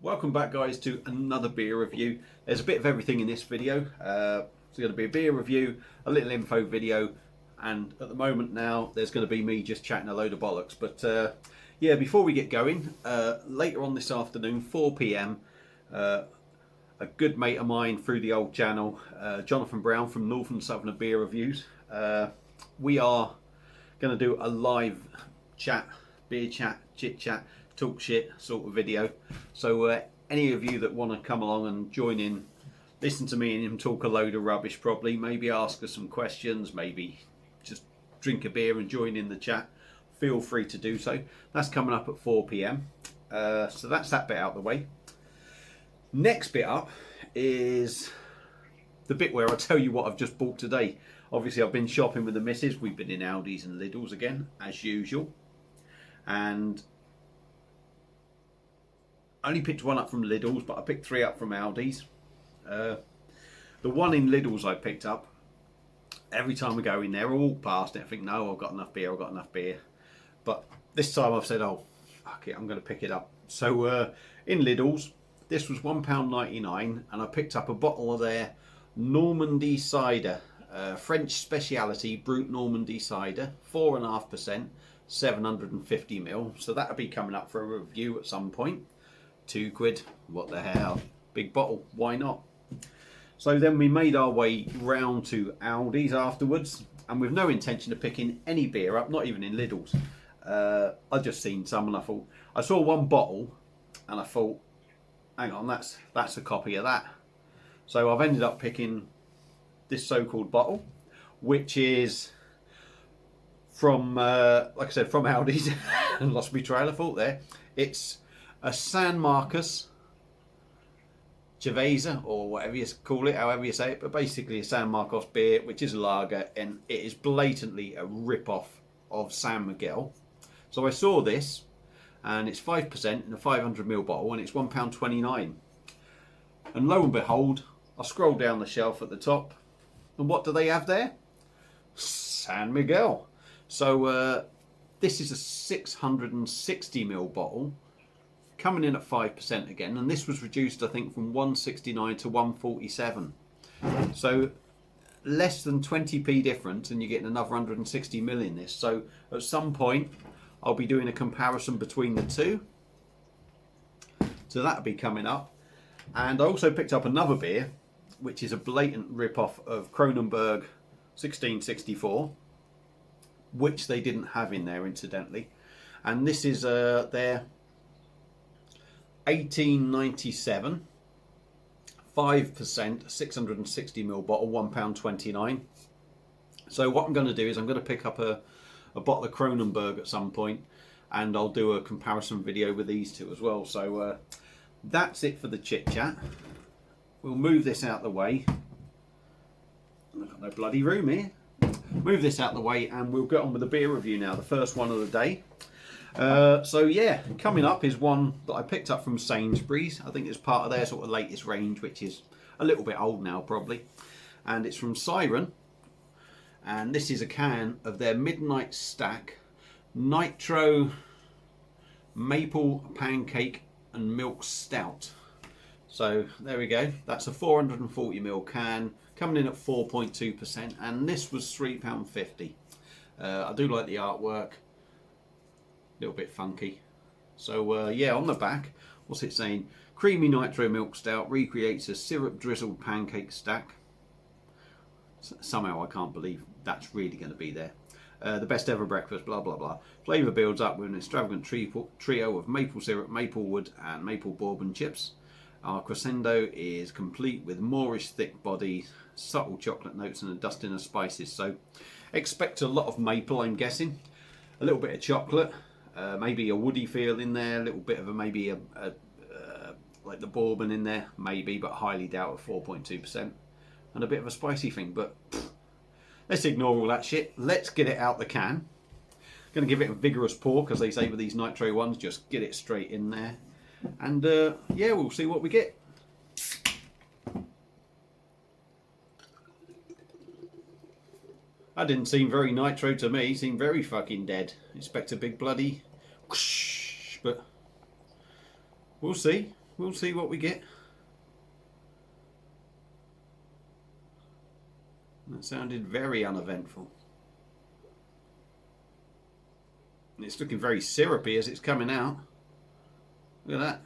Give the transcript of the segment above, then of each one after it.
Welcome back guys to another beer review. There's a bit of everything in this video. It's going to be a beer review, a little info video, and at the moment now there's going to be me just chatting a load of bollocks. But yeah, before we get going, later on this afternoon, 4 p.m, a good mate of mine through the old channel, Jonathan Brown from North and Southern Beer Reviews, we are going to do a live chat, beer chat, chit chat, talk shit sort of video. So any of you that want to come along and join in, listen to me and him talk a load of rubbish, probably maybe ask us some questions, maybe just drink a beer and join in the chat, feel free to do so. That's coming up at 4 p.m, so that's that bit out of the way. Next bit up is the bit where I tell you what I've just bought today. Obviously I've been shopping with the missus. We've been in Aldi's and Lidl's again as usual, and I only picked one up from Lidl's, but I picked 3 up from Aldi's. The one in Lidl's I picked up, every time we go in there I walk past it, I think, no, I've got enough beer, I've got enough beer. But this time I've said, oh fuck it, I'm going to pick it up. So in Lidl's, this was £1.99, and I picked up a bottle of their Normandy cider, French speciality Brut Normandy cider, 4.5%, 750ml. So that'll be coming up for a review at some point. £2, what the hell, big bottle, why not? So then we made our way round to Aldi's afterwards, and with no intention of picking any beer up, not even in Lidl's. I just seen some and I thought, I saw one bottle and I thought, hang on, that's a copy of that. So I've ended up picking this so-called bottle, which is from, like I said, from Aldi's. Lost my trail of thought there. It's a San Marcos Cerveza, or whatever you call it, however you say it, but basically a San Marcos beer, which is a lager, and it is blatantly a rip-off of San Miguel. So I saw this, and it's 5% in a 500ml bottle, and it's £1.29. And lo and behold, I scroll down the shelf at the top, and what do they have there? San Miguel. So this is a 660ml bottle, coming in at 5% again, and this was reduced, I think, from 169 to 147. So less than 20p difference, and you're getting another 160ml in this. So at some point I'll be doing a comparison between the two, so that'll be coming up. And I also picked up another beer, which is a blatant rip-off of Cronenberg 1664, which they didn't have in there, incidentally. And this is their 1897, 5%, 660ml bottle, £1.29. So what I'm going to do is I'm going to pick up a bottle of Cronenberg at some point, and I'll do a comparison video with these two as well. So that's it for the chit chat. We'll move this out the way. I've got no bloody room here. Move this out the way, and we'll get on with the beer review now, the first one of the day. So yeah, coming up is one that I picked up from Sainsbury's. I think it's part of their sort of latest range, which is a little bit old now probably, and it's from Siren, and this is a can of their Midnight Stack Nitro Maple Pancake and Milk Stout. So there we go, that's a 440ml can, coming in at 4.2%, and this was £3.50. I do like the artwork, little bit funky. So yeah, on the back, what's it saying? Creamy nitro milk stout recreates a syrup drizzled pancake stack. Somehow I can't believe that's really going to be there. The best ever breakfast, blah blah blah. Flavour builds up with an extravagant trio of maple syrup, maple wood and maple bourbon chips. Our crescendo is complete with Moorish thick body, subtle chocolate notes and a dusting of spices. So expect a lot of maple, I'm guessing. A little bit of chocolate. Maybe a woody feel in there, a little bit of maybe like the bourbon in there, maybe, but highly doubt at 4.2%, and a bit of a spicy thing. But let's ignore all that shit. Let's get it out the can. Going to give it a vigorous pour, because they say with these nitro ones, just get it straight in there, and yeah, we'll see what we get. That didn't seem very nitro to me. Seemed very fucking dead. Expect a big bloody whoosh, but we'll see. we'll see what we get. That sounded very uneventful. And it's looking very syrupy as it's coming out. Look at that.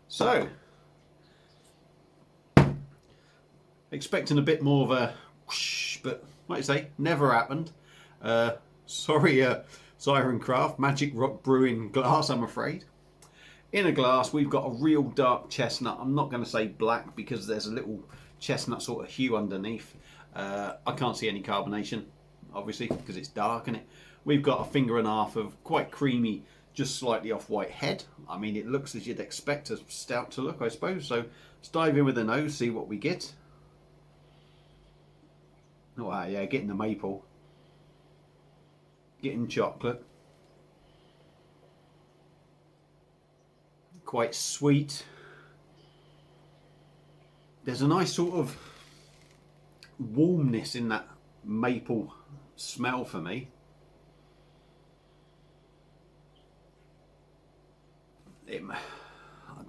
So, expecting a bit more of a whoosh, but like I say, never happened. Sorry, Siren Craft, Magic Rock Brewing glass, I'm afraid. In a glass, we've got a real dark chestnut. I'm not going to say black because there's a little chestnut sort of hue underneath. I can't see any carbonation, obviously, because it's dark in it. We've got a finger and a half of quite creamy, just slightly off-white head. I mean, it looks as you'd expect a stout to look, I suppose. So let's dive in with the nose, see what we get. Oh, wow, yeah, getting the maple. Getting chocolate. Quite sweet. There's a nice sort of warmness in that maple smell for me.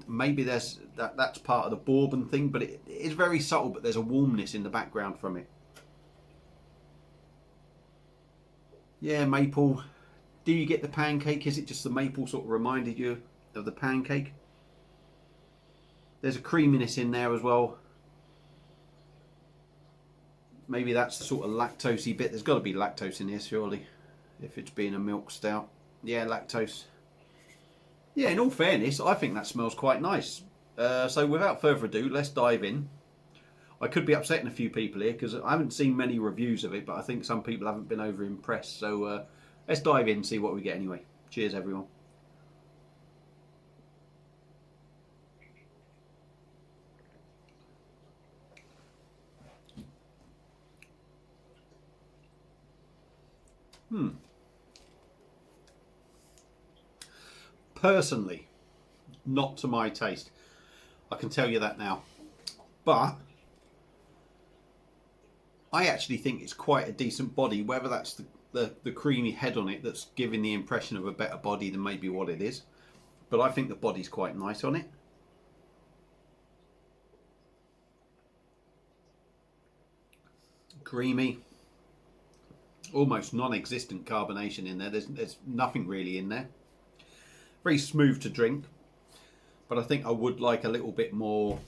Maybe there's that's part of the bourbon thing, but it is very subtle, but there's a warmness in the background from it. Yeah, maple. Do you get the pancake? Is it just the maple sort of reminded you of the pancake? There's a creaminess in there as well. Maybe that's the sort of lactosey bit. There's got to be lactose in here, surely, if it's being a milk stout. Yeah, lactose. Yeah, in all fairness, I think that smells quite nice. So without further ado, let's dive in. I could be upsetting a few people here because I haven't seen many reviews of it, but I think some people haven't been over impressed. So let's dive in and see what we get anyway. Cheers, everyone. Personally, not to my taste. I can tell you that now. But I actually think it's quite a decent body, whether that's the creamy head on it that's giving the impression of a better body than maybe what it is. But I think the body's quite nice on it. Creamy. Almost non-existent carbonation in there. There's nothing really in there. Very smooth to drink. But I think I would like a little bit more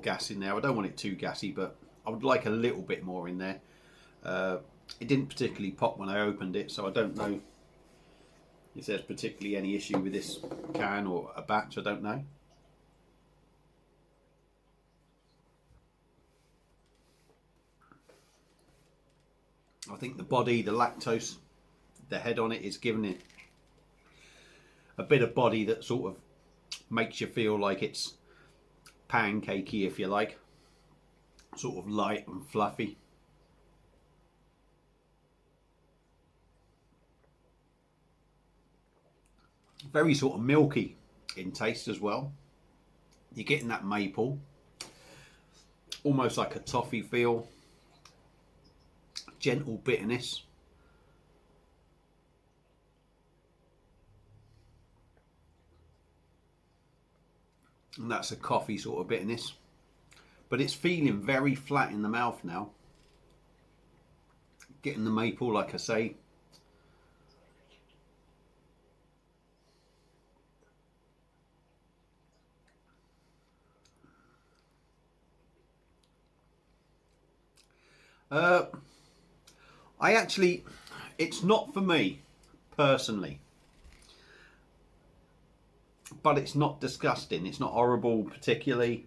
gas in there. I don't want it too gassy, but I would like a little bit more in there. It didn't particularly pop when I opened it, so I don't know if there's particularly any issue with this can or a batch. I don't know. I think the body, the lactose, the head on it is giving it a bit of body that sort of makes you feel like it's pancakey, if you like, sort of light and fluffy. Very sort of milky in taste as well. You're getting that maple, almost like a toffee feel, gentle bitterness. And that's a coffee sort of bitterness. But it's feeling very flat in the mouth now. Getting the maple, like I say. It's not for me, personally. But it's not disgusting. It's not horrible particularly.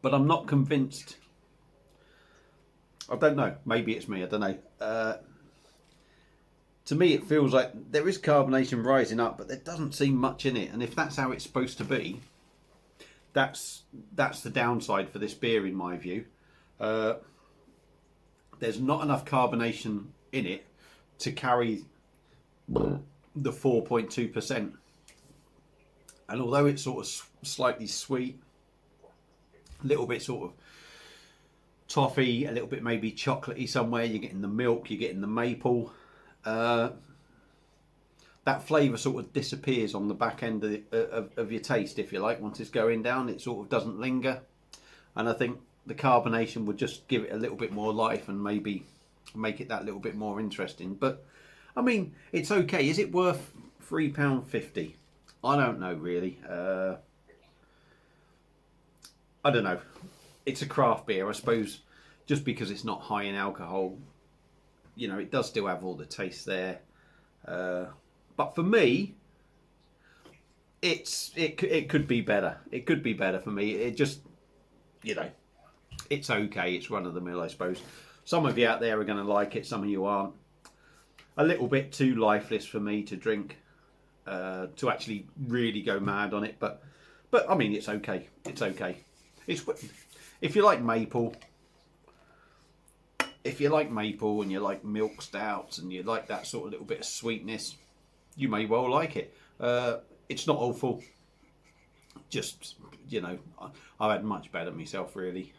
But I'm not convinced. I don't know. Maybe it's me. I don't know. To me, it feels like there is carbonation rising up, but there doesn't seem much in it. And if that's how it's supposed to be, that's the downside for this beer, in my view. There's not enough carbonation in it to carry the 4.2%. And although it's sort of slightly sweet, a little bit sort of toffee, a little bit maybe chocolatey somewhere, you're getting the milk, you're getting the maple. that flavour sort of disappears on the back end of your taste, if you like. Once it's going down, it sort of doesn't linger. And I think the carbonation would just give it a little bit more life and maybe make it that little bit more interesting. But I mean, it's okay. Is it worth £3.50? I don't know really. I don't know. It's a craft beer, I suppose. Just because it's not high in alcohol, you know, it does still have all the taste there. But for me, it could be better. It could be better for me. It just, you know, it's okay. It's run of the mill, I suppose. Some of you out there are going to like it. Some of you aren't. A little bit too lifeless for me to drink, to actually really go mad on it. But I mean, it's okay. It's okay. It's, if you like maple. If you like maple and you like milk stouts and you like that sort of little bit of sweetness, you may well like it. It's not awful. Just, you know, I've had much better myself, really.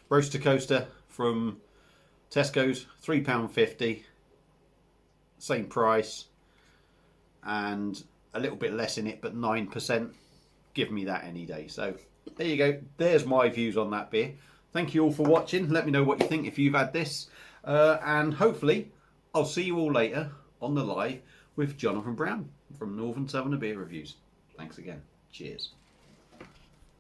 Roaster Coaster from Tesco's, £3.50. Same price. And a little bit less in it, but 9%. Give me that any day. So, there you go. There's my views on that beer. Thank you all for watching. Let me know what you think if you've had this. And hopefully, I'll see you all later on the live with Jonathan Brown from Northern Southerner Beer Reviews. Thanks again. Cheers.